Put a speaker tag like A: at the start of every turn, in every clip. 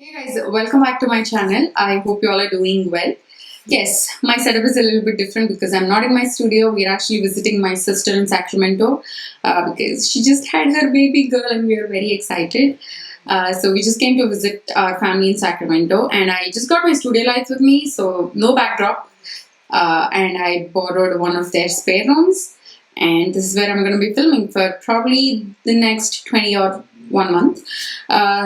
A: Hey guys, welcome back to my channel. I hope you all are doing well. Yes, my setup is a little bit different because I'm not in my studio. We're actually visiting my sister in Sacramento because she just had her baby girl and we are very excited. So we just came to visit our family in Sacramento and I just got my studio lights with me, so no backdrop. And I borrowed one of their spare rooms. And this is where I'm going to be filming for probably the next 20 or 1 month.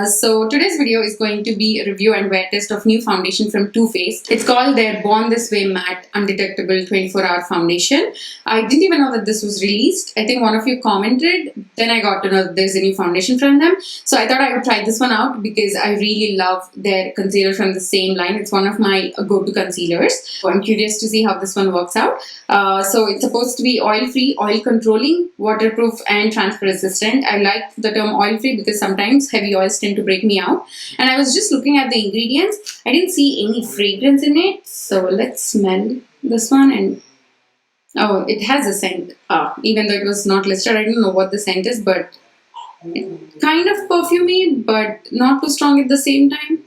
A: So today's video is going to be a review and wear test of new foundation from Too Faced. It's called their Born This Way Matte Undetectable 24-Hour Foundation. I didn't even know that this was released. I think one of you commented. Then I got to know that there's a new foundation from them. So I thought I would try this one out because I really love their concealer from the same line. It's one of my go-to concealers. So I'm curious to see how this one works out. So it's supposed to be oil-free, oil-controlling, waterproof, and transfer-resistant. I like the term oil-free because sometimes heavy oils tend to break me out. And I was just looking at the ingredients. I didn't see any fragrance in it. So let's smell this one. And oh, it has a scent. Even though it was not listed, I don't know what the scent is, but it kind of perfumey, but not too strong at the same time.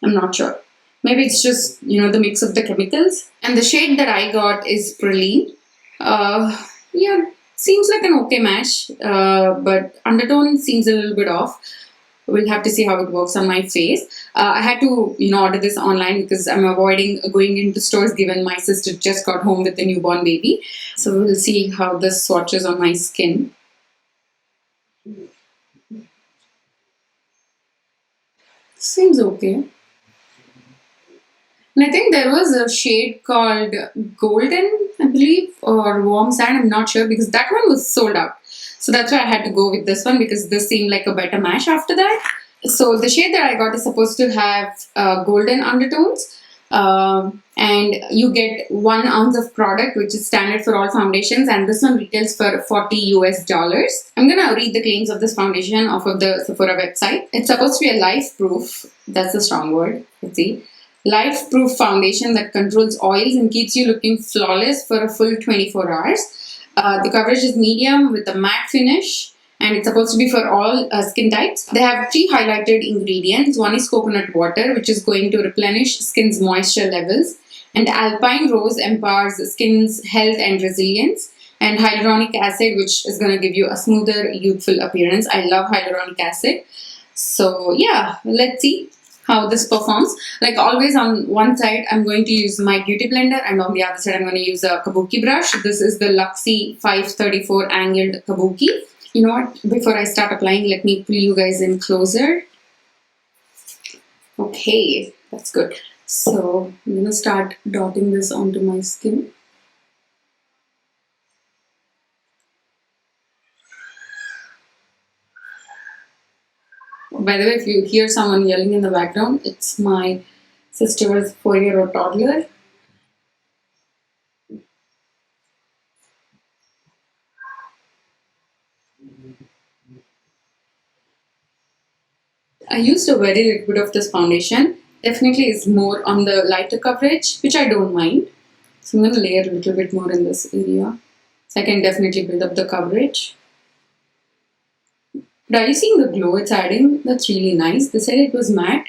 A: I'm not sure. Maybe it's just, the mix of the chemicals. And the shade that I got is Praline. Yeah, seems like an okay match, but undertone seems a little bit off. We'll have to see how it works on my face. I had to, order this online because I'm avoiding going into stores given my sister just got home with a newborn baby. So we'll see how this swatches on my skin. Seems okay. And I think there was a shade called Golden, I believe, or Warm Sand. I'm not sure because that one was sold out. So that's why I had to go with this one because this seemed like a better match after that. So the shade that I got is supposed to have golden undertones. And you get 1 ounce of product, which is standard for all foundations. And this one retails for $40 US. I'm going to read the claims of this foundation off of the Sephora website. It's supposed to be a life-proof, that's a strong word, let's see. Life-proof foundation that controls oils and keeps you looking flawless for a full 24 hours. The coverage is medium with a matte finish and it's supposed to be for all skin types. They have 3 highlighted ingredients. One is coconut water, which is going to replenish skin's moisture levels. And alpine rose empowers skin's health and resilience. And hyaluronic acid, which is going to give you a smoother, youthful appearance. I love hyaluronic acid. So yeah, let's see how this performs. Like always, on one side I'm going to use my beauty blender and on the other side I'm going to use a kabuki brush. This is the Luxie 534 angled kabuki. You know what, before I start applying, let me pull you guys in closer. Okay, that's good. So I'm going to start dotting this onto my skin. By the way, if you hear someone yelling in the background, it's my sister's 4-year-old toddler. I used a very little bit of this foundation. Definitely is more on the lighter coverage, which I don't mind. So I'm going to layer a little bit more in this area. So I can definitely build up the coverage. But are you seeing the glow it's adding? That's really nice. They said it was matte,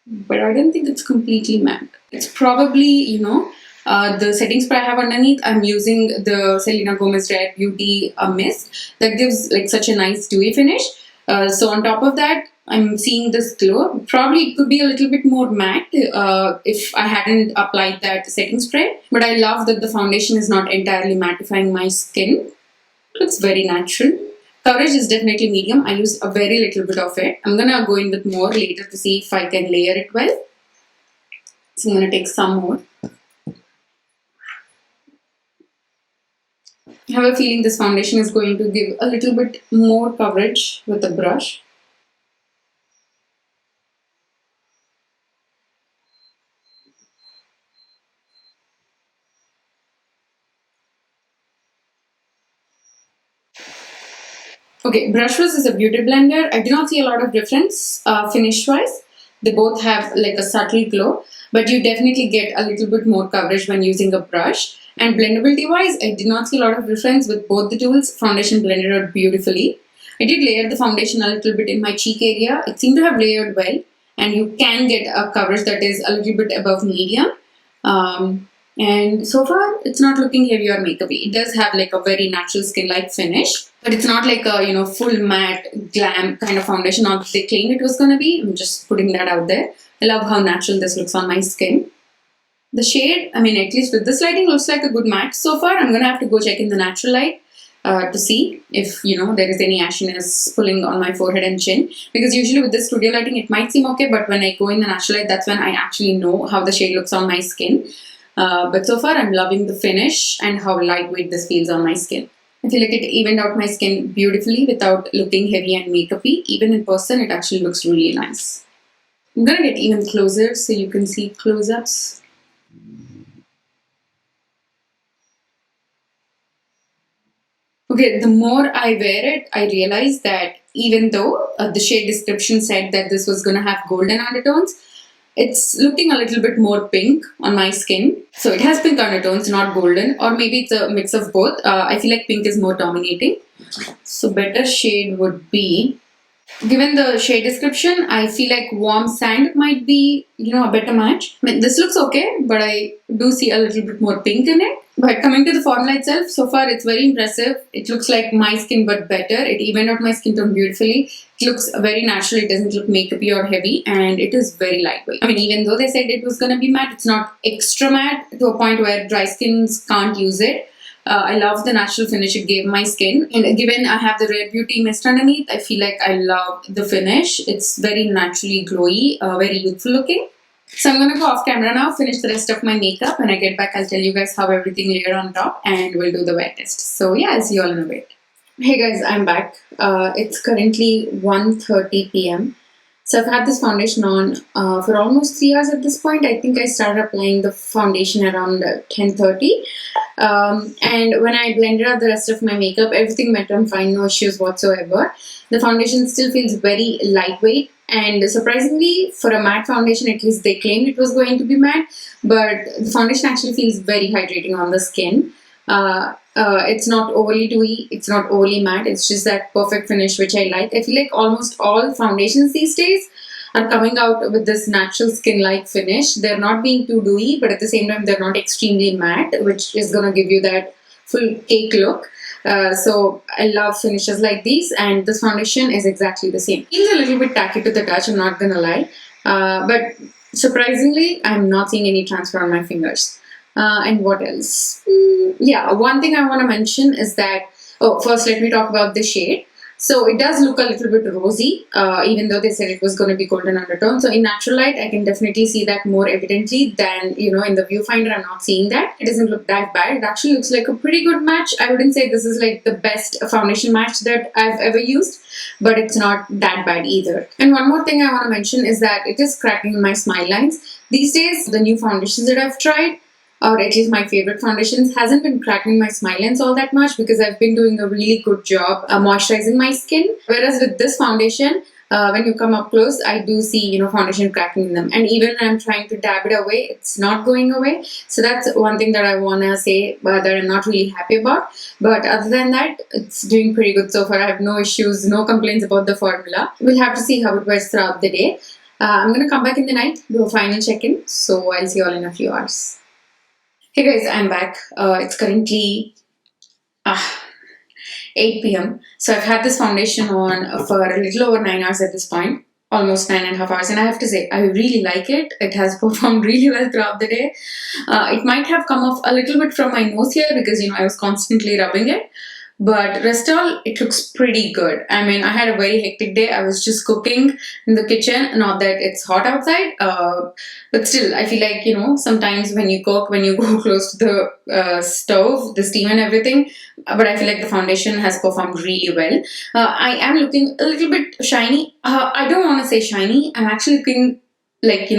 A: but I don't think it's completely matte. It's probably, the setting spray I have underneath. I'm using the Selena Gomez Rare Beauty Mist that gives like such a nice dewy finish. So on top of that, I'm seeing this glow. Probably it could be a little bit more matte if I hadn't applied that setting spray. But I love that the foundation is not entirely mattifying my skin. Looks very natural. Coverage is definitely medium. I use a very little bit of it. I'm going to go in with more later to see if I can layer it well. So I'm going to take some more. I have a feeling this foundation is going to give a little bit more coverage with the brush. Okay, Brushworks is a beauty blender. I did not see a lot of difference finish-wise. They both have like a subtle glow, but you definitely get a little bit more coverage when using a brush. And blendability-wise, I did not see a lot of difference with both the tools. Foundation blended out beautifully. I did layer the foundation a little bit in my cheek area. It seemed to have layered well. and you can get a coverage that is a little bit above medium. And so far, it's not looking heavy or makeupy. It does have like a very natural skin-like finish, but it's not like a full matte glam kind of foundation. Not they claimed it was gonna be. I'm just putting that out there. I love how natural this looks on my skin. The shade, I mean, at least with this lighting, looks like a good match so far. I'm gonna have to go check in the natural light to see if there is any ashiness pulling on my forehead and chin. Because usually with this studio lighting, it might seem okay, but when I go in the natural light, that's when I actually know how the shade looks on my skin. But so far, I'm loving the finish and how lightweight this feels on my skin. I feel like it evened out my skin beautifully without looking heavy and makeupy. Even in person, it actually looks really nice. I'm gonna get even closer so you can see close-ups. Okay, the more I wear it, I realize that even though the shade description said that this was gonna have golden undertones, it's looking a little bit more pink on my skin. So it has pink undertones, not golden, or maybe it's a mix of both. I feel like pink is more dominating. So better shade would be, given the shade description, I feel like warm sand might be, a better match. I mean, this looks okay, but I do see a little bit more pink in it. But coming to the formula itself, so far it's very impressive. It looks like my skin but better. It evened out my skin tone beautifully. It looks very natural. It doesn't look makeupy or heavy, and it is very lightweight. I mean, even though they said it was going to be matte, it's not extra matte to a point where dry skins can't use it. I love the natural finish it gave my skin. And given I have the Rare Beauty mist underneath, I feel like I love the finish. It's very naturally glowy, very youthful looking. So I'm going to go off camera now, finish the rest of my makeup. When I get back, I'll tell you guys how everything layered on top, and we'll do the wear test. So yeah, I'll see you all in a bit. Hey guys, I'm back. It's currently 1:30 p.m. So I've had this foundation on for almost 3 hours at this point. I think I started applying the foundation around 10:30. And when I blended out the rest of my makeup, everything went on fine, no issues whatsoever. The foundation still feels very lightweight, and surprisingly, for a matte foundation, at least they claimed it was going to be matte, but the foundation actually feels very hydrating on the skin. It's not overly dewy, it's not overly matte, it's just that perfect finish which I like. I feel like almost all foundations these days are coming out with this natural skin-like finish. They're not being too dewy, but at the same time they're not extremely matte, which is gonna give you that full cake look. So I love finishes like these, and this foundation is exactly the same. Feels a little bit tacky to the touch, I'm not gonna lie, but surprisingly I'm not seeing any transfer on my fingers. And what else? Yeah, one thing I want to mention is that, first let me talk about the shade. So it does look a little bit rosy, even though they said it was going to be golden undertone. So in natural light, I can definitely see that more evidently than, in the viewfinder, I'm not seeing that. It doesn't look that bad. It actually looks like a pretty good match. I wouldn't say this is like the best foundation match that I've ever used, but it's not that bad either. And one more thing I want to mention is that it is cracking my smile lines. These days, the new foundations that I've tried, or at least my favorite foundations, hasn't been cracking my smile lines all that much because I've been doing a really good job moisturizing my skin. Whereas with this foundation, when you come up close, I do see, foundation cracking in them. And even when I'm trying to dab it away, it's not going away. So that's one thing that I want to say that I'm not really happy about. But other than that, it's doing pretty good so far. I have no issues, no complaints about the formula. We'll have to see how it wears throughout the day. I'm going to come back in the night, do a final check-in. So I'll see you all in a few hours. Hey guys, I'm back. It's currently 8 p.m. So I've had this foundation on for a little over 9 hours at this point, almost 9.5 hours. And I have to say, I really like it. It has performed really well throughout the day. It might have come off a little bit from my nose here because, I was constantly rubbing it. But rest all, it looks pretty good. I mean, I had a very hectic day. I was just cooking in the kitchen. Not that it's hot outside, but still, I feel like, sometimes when you cook, when you go close to the stove, the steam and everything, but I feel like the foundation has performed really well. I am looking a little bit shiny. I don't want to say shiny. I'm actually looking like,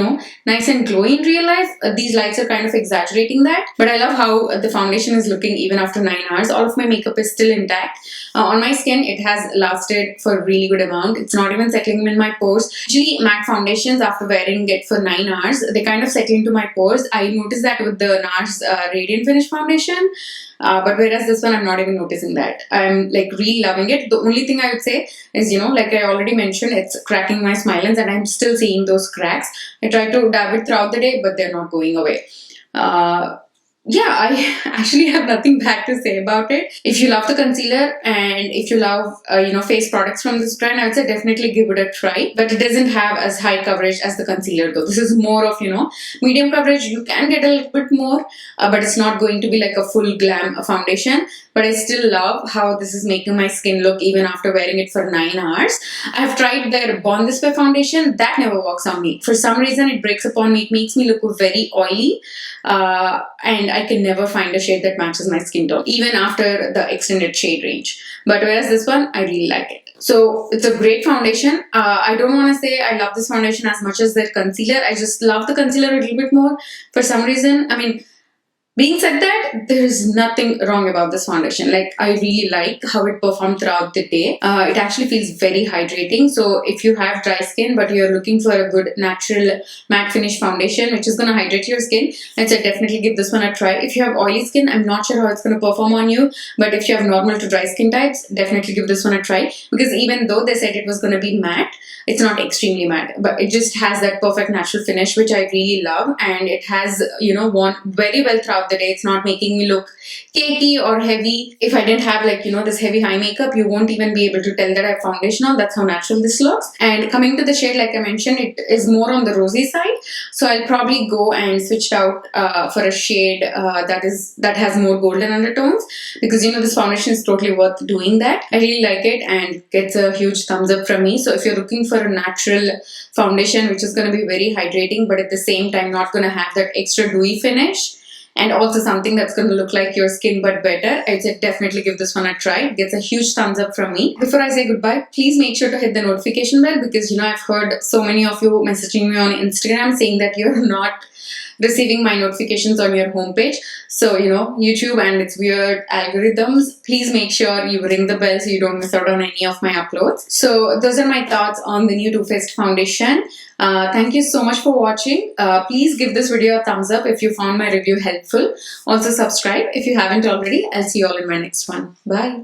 A: nice and glowy in real life. These lights are kind of exaggerating that, but I love how the foundation is looking even after 9 hours. All of my makeup is still intact. On my skin, it has lasted for a really good amount. It's not even settling in my pores. Usually matte foundations, after wearing it for 9 hours, they kind of settle into my pores. I noticed that with the NARS Radiant Finish foundation. But whereas this one, I'm not even noticing that. I'm like really loving it. The only thing I would say is, like I already mentioned, it's cracking my smile lines and I'm still seeing those cracks. I try to dab it throughout the day, but they're not going away. Yeah, I actually have nothing bad to say about it. If you love the concealer and if you love, face products from this brand, I would say definitely give it a try. But it doesn't have as high coverage as the concealer though. This is more of, medium coverage. You can get a little bit more, but it's not going to be like a full glam foundation. But I still love how this is making my skin look even after wearing it for 9 hours. I've tried their Born This Way foundation. That never works on me. For some reason, it breaks upon me. It makes me look very oily. And I can never find a shade that matches my skin tone, even after the extended shade range. But whereas this one, I really like it. So it's a great foundation. I don't want to say I love this foundation as much as their concealer. I just love the concealer a little bit more. For some reason, being said that, there's nothing wrong about this foundation. Like, I really like how it performed throughout the day. It actually feels very hydrating. So if you have dry skin, but you're looking for a good natural matte finish foundation, which is going to hydrate your skin, I'd say definitely give this one a try. If you have oily skin, I'm not sure how it's going to perform on you. But if you have normal to dry skin types, definitely give this one a try. Because even though they said it was going to be matte, it's not extremely matte. But it just has that perfect natural finish, which I really love. And it has, worn very well throughout the day. It's not making me look cakey or heavy. If I didn't have this heavy high makeup, you won't even be able to tell that I have foundation on. That's how natural this looks. And coming to the shade, like I mentioned, it is more on the rosy side. So I'll probably go and switch it out for a shade that has more golden undertones, because this foundation is totally worth doing that. I really like it and gets a huge thumbs up from me. So if you're looking for a natural foundation which is going to be very hydrating, but at the same time not going to have that extra dewy finish, and also something that's going to look like your skin but better, I'd say definitely give this one a try. It gets a huge thumbs up from me. Before I say goodbye, please make sure to hit the notification bell, because I've heard so many of you messaging me on Instagram saying that you're not receiving my notifications on your homepage. So, YouTube and its weird algorithms, please make sure you ring the bell so you don't miss out on any of my uploads. So those are my thoughts on the new Too Faced foundation. Thank you so much for watching. Please give this video a thumbs up if you found my review helpful. Also subscribe if you haven't already. I'll see you all in my next one. Bye.